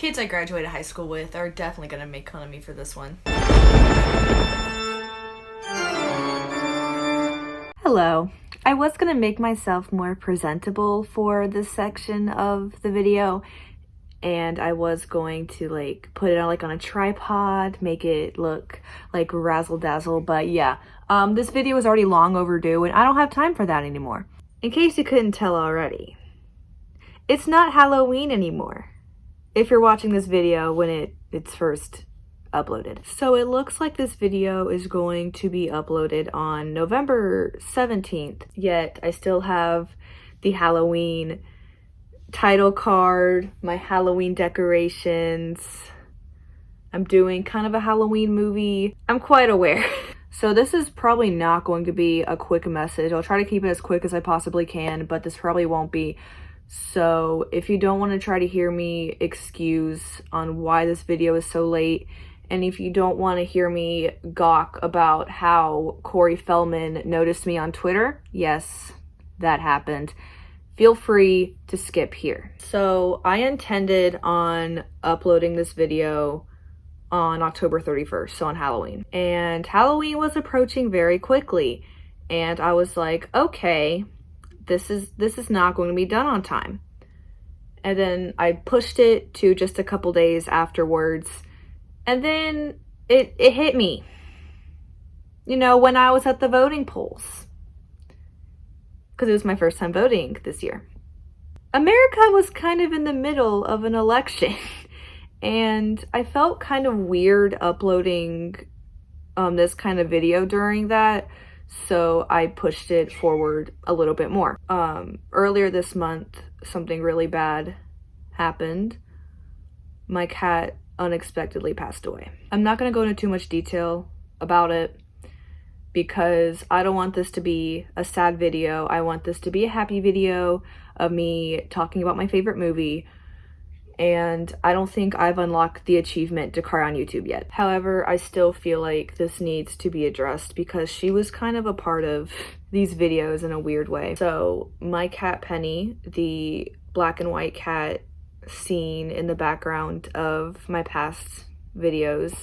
kids I graduated high school with are definitely gonna make fun of me for this one. Hello. I was gonna make myself more presentable for this section of the video, and I was going to put it on a tripod, make it look like razzle dazzle, but yeah, this video is already long overdue and I don't have time for that anymore. In case you couldn't tell already, it's not Halloween anymore if you're watching this video when it's first uploaded. So it looks like this video is going to be uploaded on November 17th, yet I still have the Halloween title card, my Halloween decorations. I'm doing kind of a Halloween movie. I'm quite aware. So this is probably not going to be a quick message. I'll try to keep it as quick as I possibly can, but this probably won't be. So if you don't want to try to hear me excuse on why this video is so late, and if you don't want to hear me gawk about how Corey Feldman noticed me on Twitter, yes, that happened, feel free to skip here. So I intended on uploading this video on October 31st, so on Halloween. And Halloween was approaching very quickly. And I was like, okay, this is not going to be done on time. And then I pushed it to just a couple days afterwards. And then it hit me, when I was at the voting polls, because it was my first time voting this year. America was kind of in the middle of an election, and I felt kind of weird uploading this kind of video during that, so I pushed it forward a little bit more. Earlier this month, something really bad happened. My cat unexpectedly passed away. I'm not going to go into too much detail about it because I don't want this to be a sad video. I want this to be a happy video of me talking about my favorite movie, and I don't think I've unlocked the achievement to cry on YouTube yet. However, I still feel like this needs to be addressed because she was kind of a part of these videos in a weird way. So my cat Penny, the black and white cat seen in the background of my past videos,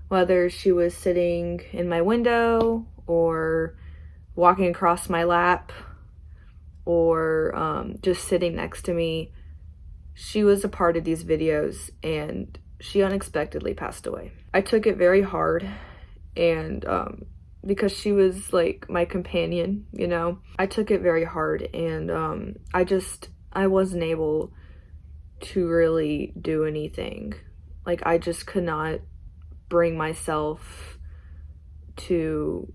whether she was sitting in my window or walking across my lap or just sitting next to me, she was a part of these videos and she unexpectedly passed away. I took it very hard, and because she was like my companion, I took it very hard, and I wasn't able to really do anything. I just could not bring myself to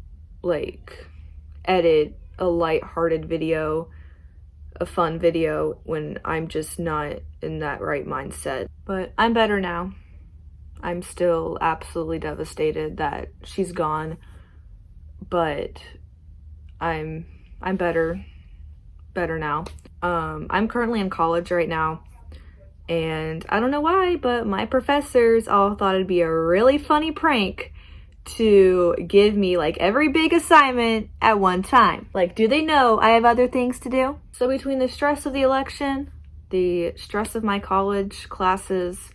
edit a light-hearted video, a fun video, when I'm just not in that right mindset. But I'm better now. I'm still absolutely devastated that she's gone, but I'm better now. I'm currently in college right now, and I don't know why, but my professors all thought it'd be a really funny prank to give me every big assignment at one time. Do they know I have other things to do? So between the stress of the election, the stress of my college classes,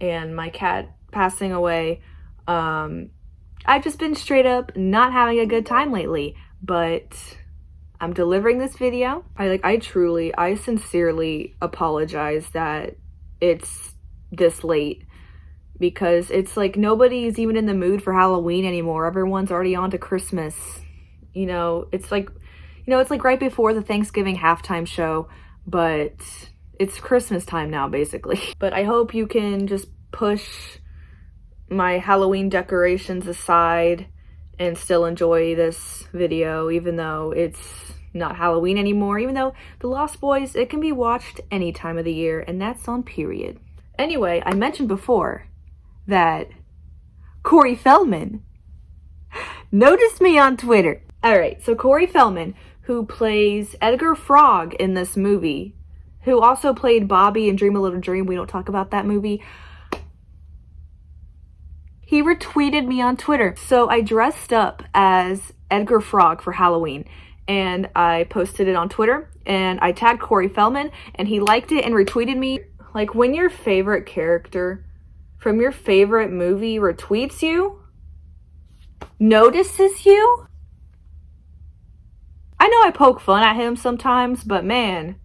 and my cat passing away, I've just been straight up not having a good time lately. But I'm delivering this video. I sincerely apologize that it's this late, because it's nobody's even in the mood for Halloween anymore. Everyone's already on to Christmas. It's right before the Thanksgiving halftime show, but it's Christmas time now, basically. But I hope you can just push my Halloween decorations aside and still enjoy this video, even though it's not Halloween anymore, even though The Lost Boys, it can be watched any time of the year, and that's on period. Anyway, I mentioned before that Corey Feldman noticed me on Twitter. Alright, so Corey Feldman, who plays Edgar Frog in this movie, who also played Bobby in Dream a Little Dream, we don't talk about that movie, he retweeted me on Twitter. So I dressed up as Edgar Frog for Halloween, and I posted it on Twitter, and I tagged Corey Feldman, and he liked it and retweeted me. Like when your favorite character from your favorite movie retweets you, notices you. I know I poke fun at him sometimes, but man,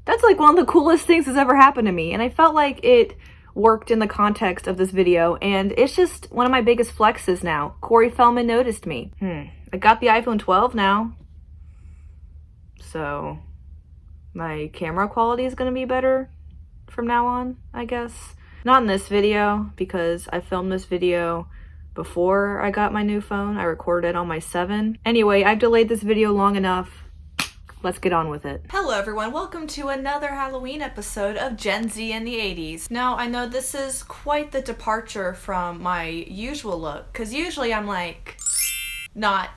that's like one of the coolest things that's ever happened to me. And I felt like it worked in the context of this video, and it's just one of my biggest flexes now. Corey Feldman noticed me. I got the iPhone 12 now, so my camera quality is gonna be better from now on, I guess. Not in this video, because I filmed this video before I got my new phone. I recorded it on my 7. Anyway, I've delayed this video long enough. Let's get on with it. Hello everyone, welcome to another Halloween episode of Gen Z in the 80s. Now, I know this is quite the departure from my usual look, because usually I'm like, not.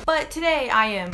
But today I am,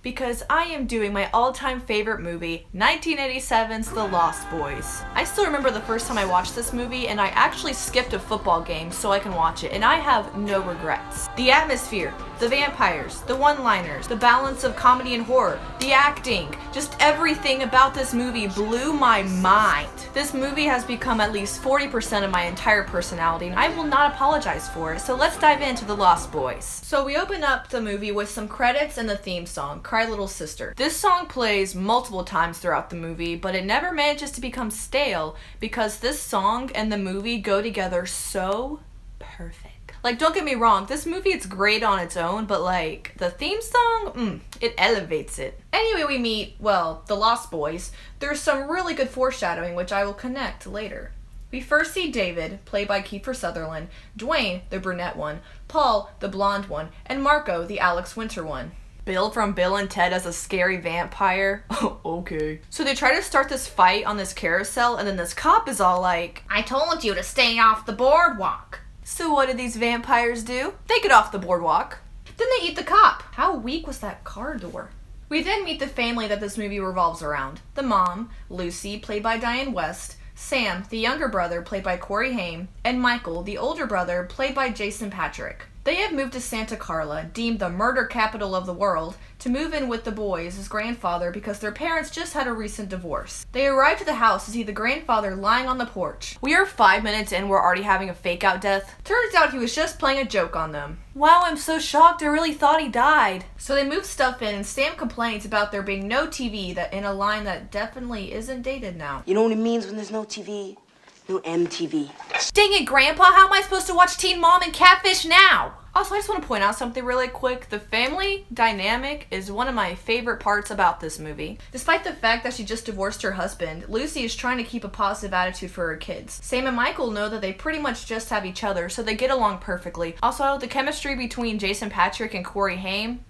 because I am doing my all-time favorite movie, 1987's The Lost Boys. I still remember the first time I watched this movie, and I actually skipped a football game so I can watch it, and I have no regrets. The atmosphere, the vampires, the one-liners, the balance of comedy and horror, the acting, just everything about this movie blew my mind. This movie has become at least 40% of my entire personality, and I will not apologize for it, so let's dive into The Lost Boys. So we open up the movie with some credits and the theme song, Cry Little Sister. This song plays multiple times throughout the movie, but it never manages to become stale because this song and the movie go together so perfect. Like, don't get me wrong, this movie is great on its own, but like, the theme song, it elevates it. Anyway, we meet, well, the Lost Boys. There's some really good foreshadowing, which I will connect later. We first see David, played by Kiefer Sutherland, Dwayne, the brunette one, Paul, the blonde one, and Marco, the Alex Winter one. Bill from Bill and Ted as a scary vampire. Oh, okay. So they try to start this fight on this carousel, and then this cop is all like, I told you to stay off the boardwalk. So what did these vampires do? They get off the boardwalk. Then they eat the cop. How weak was that car door? We then meet the family that this movie revolves around. The mom, Lucy, played by Diane West, Sam, the younger brother, played by Corey Haim, and Michael, the older brother, played by Jason Patric. They have moved to Santa Carla, deemed the murder capital of the world, to move in with the boys as grandfather because their parents just had a recent divorce. They arrive to the house to see the grandfather lying on the porch. We are 5 minutes in, we're already having a fake out death. Turns out he was just playing a joke on them. Wow, I'm so shocked, I really thought he died. So they move stuff in, and Sam complains about there being no TV that in a line that definitely isn't dated now. You know what it means when there's no TV? No MTV. Dang it, Grandpa, how am I supposed to watch Teen Mom and Catfish now? Also, I just want to point out something really quick. The family dynamic is one of my favorite parts about this movie. Despite the fact that she just divorced her husband, Lucy is trying to keep a positive attitude for her kids. Sam and Michael know that they pretty much just have each other, so they get along perfectly. Also, the chemistry between Jason Patric and Corey Haim,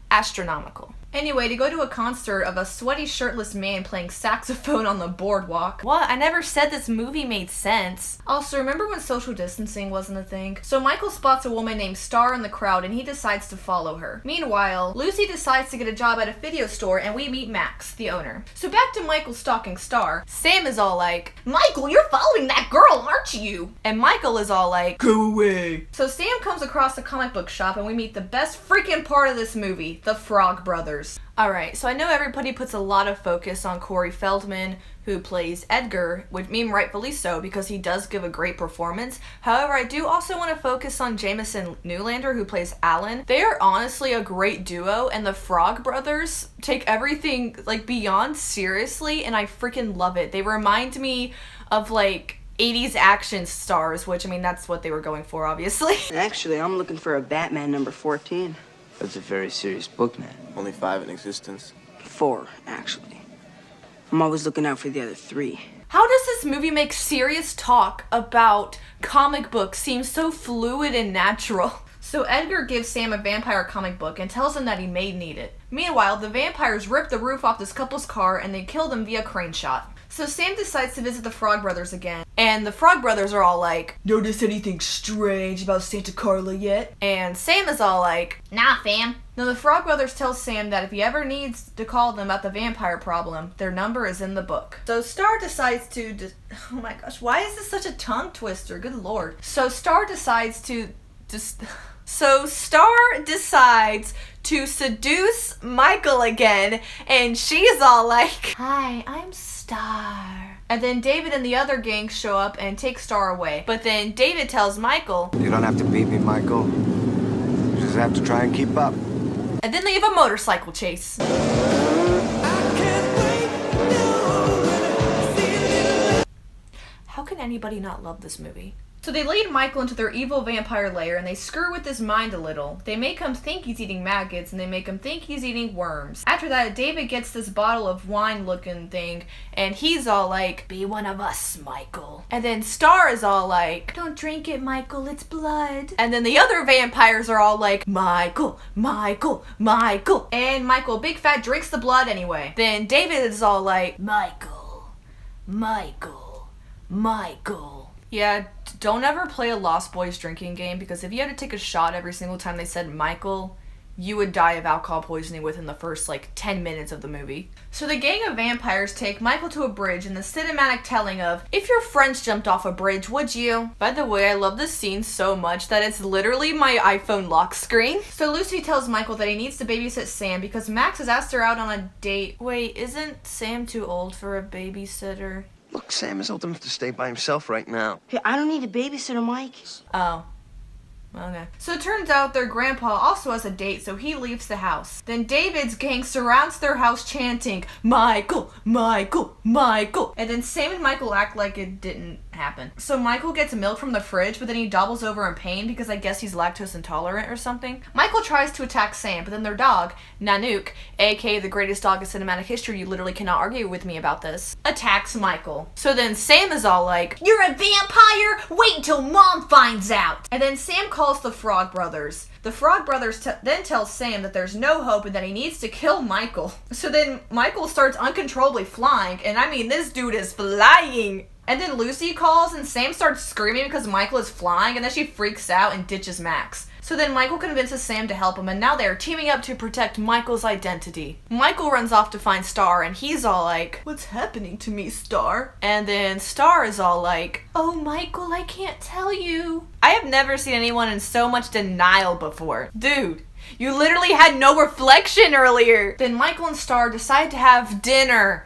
astronomical. Anyway, to go to a concert of a sweaty shirtless man playing saxophone on the boardwalk. What? I never said this movie made sense. Also, remember when social distancing wasn't a thing? So Michael spots a woman named Star in the crowd and he decides to follow her. Meanwhile, Lucy decides to get a job at a video store and we meet Max, the owner. So back to Michael stalking Star. Sam is all like, Michael, you're following that girl, aren't you? And Michael is all like, go away. So Sam comes across a comic book shop and we meet the best freaking part of this movie, the Frog Brothers. Alright, so I know everybody puts a lot of focus on Corey Feldman, who plays Edgar, which rightfully so, because he does give a great performance. However, I do also want to focus on Jamison Newlander, who plays Alan. They are honestly a great duo, and the Frog Brothers take everything, like, beyond seriously, and I freaking love it. They remind me of, like, 80s action stars, which, I mean, that's what they were going for, obviously. Actually, I'm looking for a Batman number 14. That's a very serious book, man. Only 5 in existence. 4, actually. I'm always looking out for the other 3. How does this movie make serious talk about comic books seem so fluid and natural? So Edgar gives Sam a vampire comic book and tells him that he may need it. Meanwhile, the vampires rip the roof off this couple's car and they kill them via crane shot. So Sam decides to visit the Frog Brothers again, and the Frog Brothers are all like, notice anything strange about Santa Carla yet? And Sam is all like, nah fam. Now the Frog Brothers tell Sam that if he ever needs to call them about the vampire problem, their number is in the book. So Star decides to, oh my gosh, why is this such a tongue twister? Good lord. So Star decides to seduce Michael again, and she's all like, hi, I'm Star. And then David and the other gang show up and take Star away. But then David tells Michael, "You don't have to beat me, Michael. You just have to try and keep up." And then they have a motorcycle chase. How can anybody not love this movie? So they lead Michael into their evil vampire lair and they screw with his mind a little. They make him think he's eating maggots and they make him think he's eating worms. After that, David gets this bottle of wine looking thing and he's all like, "Be one of us, Michael." And then Star is all like, "Don't drink it, Michael, it's blood." And then the other vampires are all like, "Michael, Michael, Michael." And Michael, big fat, drinks the blood anyway. Then David is all like, "Michael, Michael, Michael." Yeah, don't ever play a Lost Boys drinking game because if you had to take a shot every single time they said Michael, you would die of alcohol poisoning within the first 10 minutes of the movie. So the gang of vampires take Michael to a bridge in the cinematic telling of, "If your friends jumped off a bridge, would you?" By the way, I love this scene so much that it's literally my iPhone lock screen. So Lucy tells Michael that he needs to babysit Sam because Max has asked her out on a date. Wait, isn't Sam too old for a babysitter? Look, Sam is old enough to stay by himself right now. Hey, I don't need a babysitter, Mike. Oh. Okay. So it turns out their grandpa also has a date, so he leaves the house. Then David's gang surrounds their house chanting, "Michael, Michael, Michael." And then Sam and Michael act like it didn't happen. So Michael gets milk from the fridge, but then he doubles over in pain because I guess he's lactose intolerant or something. Michael tries to attack Sam, but then their dog, Nanook, aka the greatest dog in cinematic history, you literally cannot argue with me about this, attacks Michael. So then Sam is all like, "You're a vampire? Wait until Mom finds out." And then Sam calls the Frog Brothers. The Frog Brothers then tell Sam that there's no hope and that he needs to kill Michael. So then Michael starts uncontrollably flying, and I mean, this dude is flying. And then Lucy calls and Sam starts screaming because Michael is flying, and then she freaks out and ditches Max. So then Michael convinces Sam to help him, and now they are teaming up to protect Michael's identity. Michael runs off to find Star, and he's all like, "What's happening to me, Star?" And then Star is all like, "Oh, Michael, I can't tell you." I have never seen anyone in so much denial before. Dude, you literally had no reflection earlier. Then Michael and Star decide to have dinner.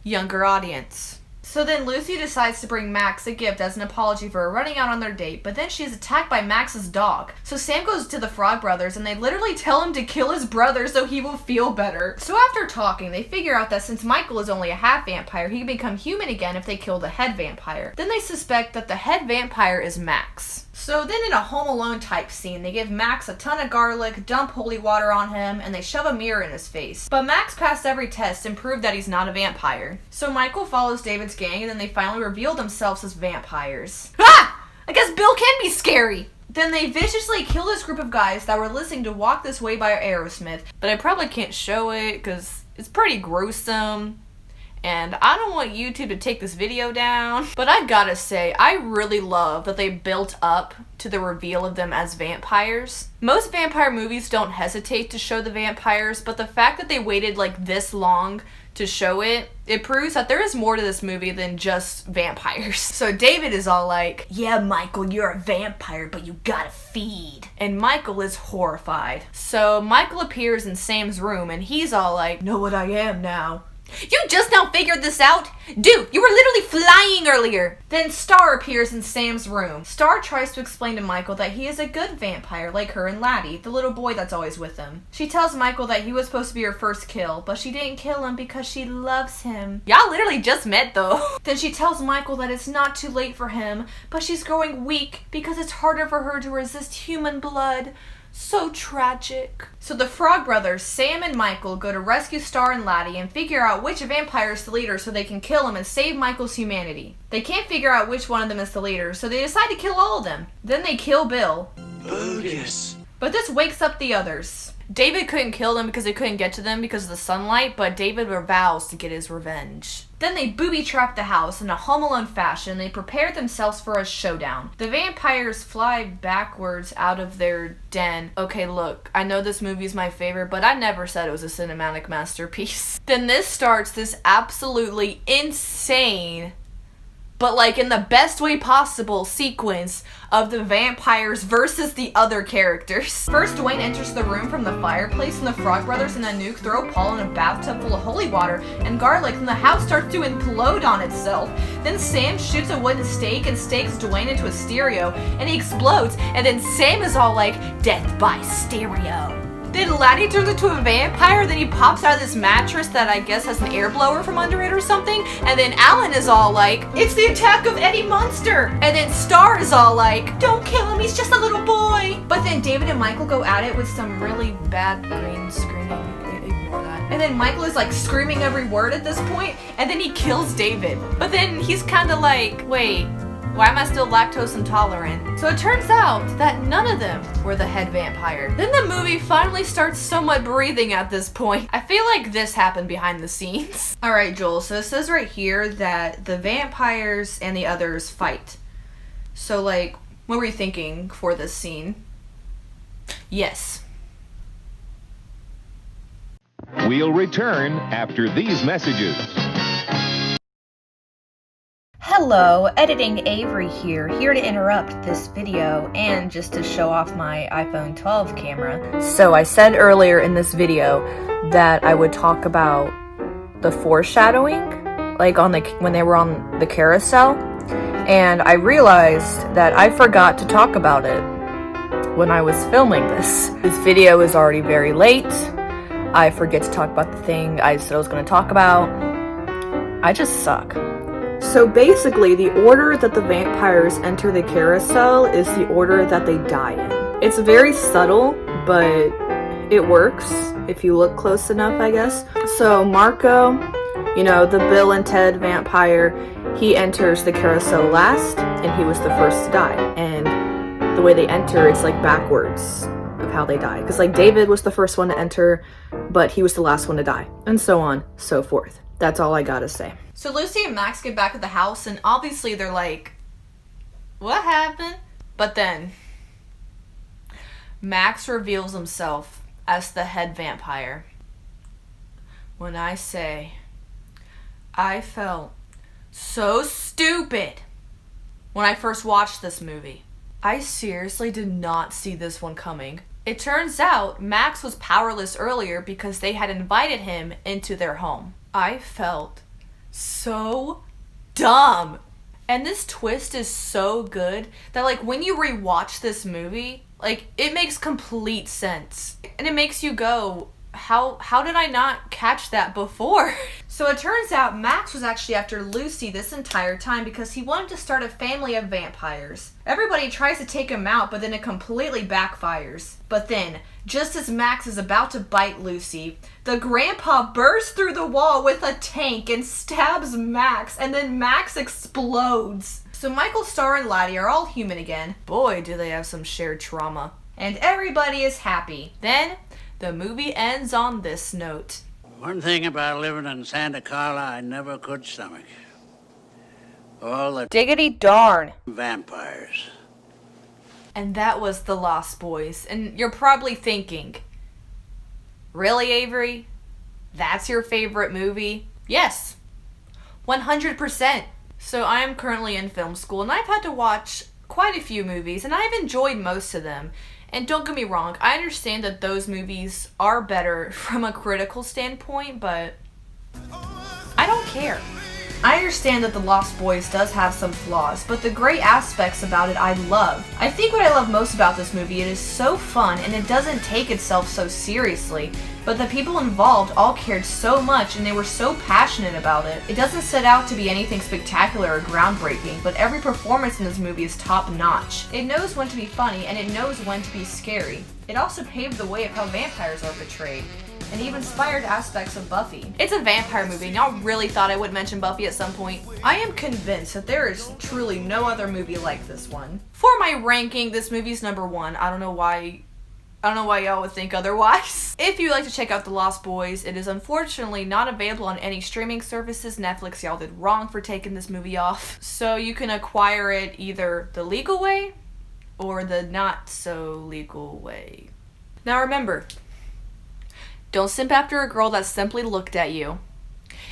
Younger audience. So then Lucy decides to bring Max a gift as an apology for her running out on their date, but then she is attacked by Max's dog. So Sam goes to the Frog Brothers and they literally tell him to kill his brother so he will feel better. So after talking, they figure out that since Michael is only a half vampire, he can become human again if they kill the head vampire. Then they suspect that the head vampire is Max. So then in a Home Alone type scene, they give Max a ton of garlic, dump holy water on him, and they shove a mirror in his face. But Max passed every test and proved that he's not a vampire. So Michael follows David's gang and then they finally reveal themselves as vampires. Ah! I guess Bill can be scary! Then they viciously kill this group of guys that were listening to Walk This Way by Aerosmith, but I probably can't show it because it's pretty gruesome. And I don't want YouTube to take this video down, but I gotta say, I really love that they built up to the reveal of them as vampires. Most vampire movies don't hesitate to show the vampires, but the fact that they waited this long to show it, it proves that there is more to this movie than just vampires. So David is all like, "Yeah, Michael, you're a vampire, but you gotta feed." And Michael is horrified. So Michael appears in Sam's room and he's all like, "Know what I am now." "You just now figured this out? Dude, you were literally flying earlier." Then Star appears in Sam's room. Star tries to explain to Michael that he is a good vampire like her and Laddie, the little boy that's always with him. She tells Michael that he was supposed to be her first kill, but she didn't kill him because she loves him. Y'all literally just met though. Then she tells Michael that it's not too late for him, but she's growing weak because it's harder for her to resist human blood. So tragic. So the Frog Brothers, Sam and Michael, go to rescue Star and Laddie and figure out which vampire is the leader so they can kill him and save Michael's humanity. They can't figure out which one of them is the leader, so they decide to kill all of them. Then they kill Bill. Bogus. But this wakes up the others. David couldn't kill them because they couldn't get to them because of the sunlight, but David vows to get his revenge. Then they booby-trap the house in a Home Alone fashion. They prepare themselves for a showdown. The vampires fly backwards out of their den. Okay, look, I know this movie's my favorite, but I never said it was a cinematic masterpiece. Then this starts this absolutely insane but like in the best way possible sequence of the vampires versus the other characters. First, Dwayne enters the room from the fireplace and the Frog Brothers and Anouk throw Paul in a bathtub full of holy water and garlic and the house starts to implode on itself. Then Sam shoots a wooden stake and stakes Dwayne into a stereo and he explodes, and then Sam is all like, death by stereo. Then Laddie turns into a vampire, then he pops out of this mattress that I guess has an air blower from under it or something, and then Alan is all like, it's the attack of Eddie Munster! And then Star is all like, don't kill him, he's just a little boy! But then David and Michael go at it with some really bad green screening. Ignore that. And then Michael is like screaming every word at this point, and then he kills David. But then he's kinda like, wait, why am I still lactose intolerant? So it turns out that none of them were the head vampire. Then the movie finally starts somewhat breathing at this point. I feel like this happened behind the scenes. Alright, Joel, so it says right here that the vampires and the others fight. So like, what were you thinking for this scene? Yes. We'll return after these messages. Hello, Editing Avery here to interrupt this video and just to show off my iPhone 12 camera. So I said earlier in this video that I would talk about the foreshadowing, like when they were on the carousel, and I realized that I forgot to talk about it when I was filming this. This video is already very late. I forget to talk about the thing I said I was going to talk about. I just suck. So basically, the order that the vampires enter the carousel is the order that they die in. It's very subtle, but it works if you look close enough, I guess. So Marco, you know, the Bill and Ted vampire, he enters the carousel last, and he was the first to die. And the way they enter, it's like backwards of how they die. Because like David was the first one to enter, but he was the last one to die. And so on, so forth. That's all I gotta say. So Lucy and Max get back at the house, and obviously they're like, what happened? But then Max reveals himself as the head vampire. When I say I felt so stupid when I first watched this movie. I seriously did not see this one coming. It turns out Max was powerless earlier because they had invited him into their home. I felt so dumb. And this twist is so good that like when you rewatch this movie, like it makes complete sense. And it makes you go, how did I not catch that before? So it turns out Max was actually after Lucy this entire time because he wanted to start a family of vampires. Everybody tries to take him out, but then it completely backfires. But then, just as Max is about to bite Lucy, the grandpa bursts through the wall with a tank and stabs Max, and then Max explodes. So Michael, Star, and Laddie are all human again. Boy, do they have some shared trauma. And everybody is happy. Then, the movie ends on this note. One thing about living in Santa Carla I never could stomach. All the Diggity darn. vampires. And that was The Lost Boys. And you're probably thinking, really, Avery? That's your favorite movie? Yes, 100%. So I am currently in film school, and I've had to watch quite a few movies, and I've enjoyed most of them. And don't get me wrong, I understand that those movies are better from a critical standpoint, but I don't care. I understand that The Lost Boys does have some flaws, but the great aspects about it I love. I think what I love most about this movie, it is so fun and it doesn't take itself so seriously, but the people involved all cared so much and they were so passionate about it. It doesn't set out to be anything spectacular or groundbreaking, but every performance in this movie is top notch. It knows when to be funny and it knows when to be scary. It also paved the way of how vampires are portrayed, and even inspired aspects of Buffy. It's a vampire movie, and y'all really thought I would mention Buffy at some point. I am convinced that there is truly no other movie like this one. For my ranking, this movie's #1. I don't know why y'all would think otherwise. If you'd like to check out The Lost Boys, it is unfortunately not available on any streaming services. Netflix, y'all did wrong for taking this movie off. So you can acquire it either the legal way or the not so legal way. Now remember, don't simp after a girl that simply looked at you.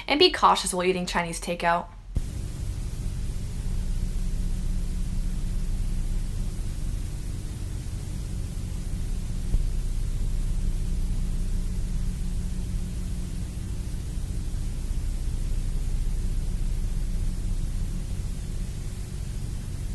And be cautious while eating Chinese takeout.